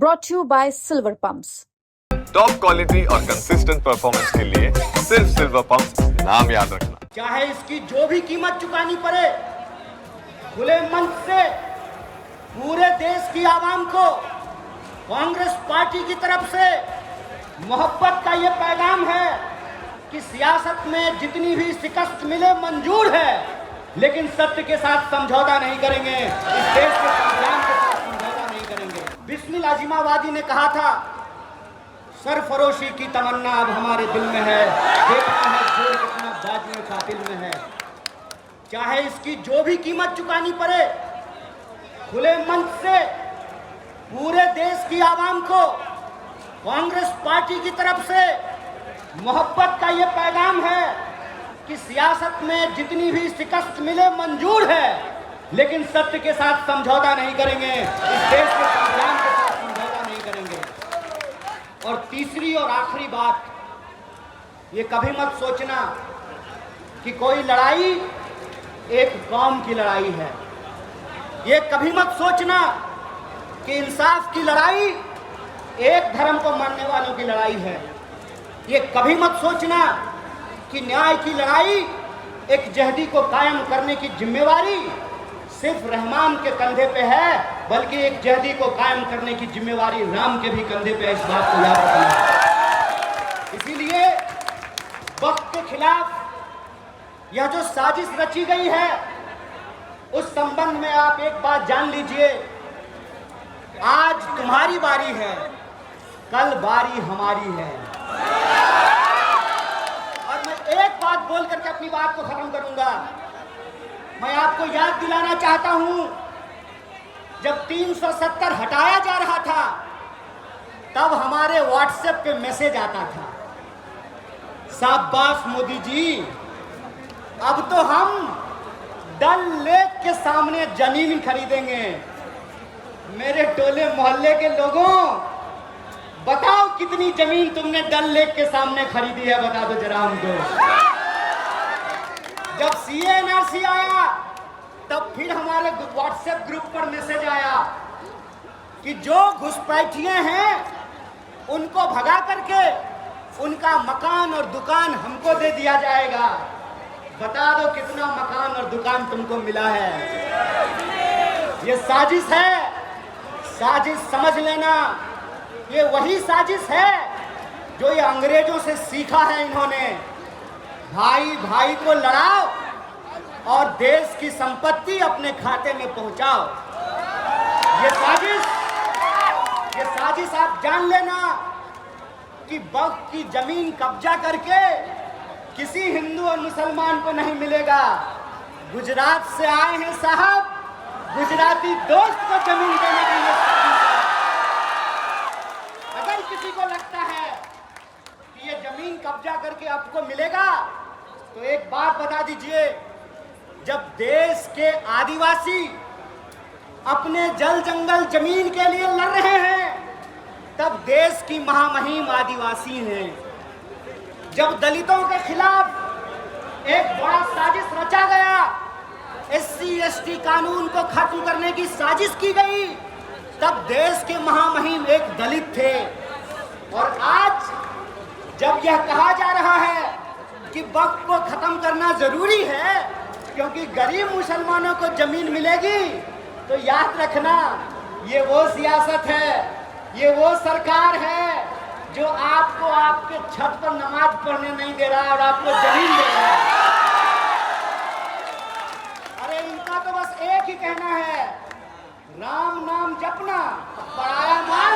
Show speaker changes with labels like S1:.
S1: brought to you by Silver Pumps.
S2: Top quality और consistent performance के लिए सिर्फ सिल्वर पंप्स नाम याद रखना।
S3: चाहे इसकी जो भी कीमत चुकानी पड़े, खुले मन से पूरे देश की आवाम को कांग्रेस पार्टी की तरफ से मोहब्बत का ये पैगाम है कि सियासत में जितनी भी शिकस्त मिले मंजूर है, लेकिन सत्य के साथ समझौता नहीं करेंगे, इस देश के संविधान के साथ समझौता नहीं करेंगे। बिस्मिल आजिमाबादी ने कहा था, सरफरोशी की तमन्ना अब हमारे दिल में है, देखना है जोर कितना बाजुए कातिल में है। चाहे इसकी जो भी कीमत चुकानी पड़े, खुले मन से पूरे देश की आवाम को कांग्रेस पार्टी की तरफ से मोहब्बत का ये पैगाम है कि सियासत में जितनी भी शिकस्त मिले मंजूर है, लेकिन सत्य के साथ समझौता नहीं करेंगे, इस देश के संविधान के साथ समझौता नहीं करेंगे। और तीसरी और आखिरी बात, ये कभी मत सोचना कि कोई लड़ाई एक कौम की लड़ाई है। ये कभी मत सोचना कि इंसाफ की लड़ाई एक धर्म को मानने वालों की लड़ाई है। ये कभी मत सोचना कि न्याय की लड़ाई एक जहदी को कायम करने की जिम्मेवारी सिर्फ रहमान के कंधे पे है, बल्कि एक जहदी को कायम करने की जिम्मेवारी राम के भी कंधे पे है। इस बात को याद रखना। इसीलिए वक्त के खिलाफ यह जो साजिश रची गई है, उस संबंध में आप एक बात जान लीजिए, आज तुम्हारी बारी है, कल बारी हमारी है। और मैं एक बात बोल करके अपनी बात को खत्म करूंगा। मैं आपको याद दिलाना चाहता हूं, जब 370 हटाया जा रहा था, तब हमारे व्हाट्सएप पे मैसेज आता था, शाबाश मोदी जी, अब तो हम डल लेक के सामने जमीन खरीदेंगे। मेरे टोले मोहल्ले के लोगों, बताओ कितनी जमीन तुमने डल लेक के सामने खरीदी है, बता दो जरा हमको। जब CA/NRC आया, तब फिर हमारे व्हाट्सएप ग्रुप पर मैसेज आया कि जो घुसपैठिए हैं उनको भगा करके उनका मकान और दुकान हमको दे दिया जाएगा। बता दो कितना मकान और दुकान तुमको मिला है। ये साजिश है, साजिश समझ लेना, ये वही साजिश है जो ये अंग्रेजों से सीखा है इन्होंने। भाई भाई को लड़ाओ और देश की संपत्ति अपने खाते में पहुंचाओ। ये साजिश आप जान लेना कि वक्त की जमीन कब्जा करके किसी हिंदू और मुसलमान को नहीं मिलेगा। गुजरात से आए हैं साहब, गुजराती दोस्त को जमीन देने के लिए साजिश है। अगर किसी को लगता है कि ये जमीन कब्जा करके आपको मिलेगा, तो एक बात बता दीजिए, जब देश के आदिवासी अपने जल जंगल जमीन के लिए लड़ रहे हैं, तब देश की महामहिम आदिवासी हैं। जब दलितों के खिलाफ एक बड़ा साजिश रचा गया, SC/ST कानून को खत्म करने की साजिश की गई, तब देश के महामहिम एक दलित थे। और आज जब यह कहा जा रहा है कि वक्त को खत्म करना जरूरी है क्योंकि गरीब मुसलमानों को जमीन मिलेगी, तो याद रखना, ये वो सियासत है, ये वो सरकार है जो आपको आपके छत पर नमाज पढ़ने नहीं दे रहा और आपको जमीन दे रहा है। अरे इनका तो बस एक ही कहना है, राम नाम जपना, पराया मार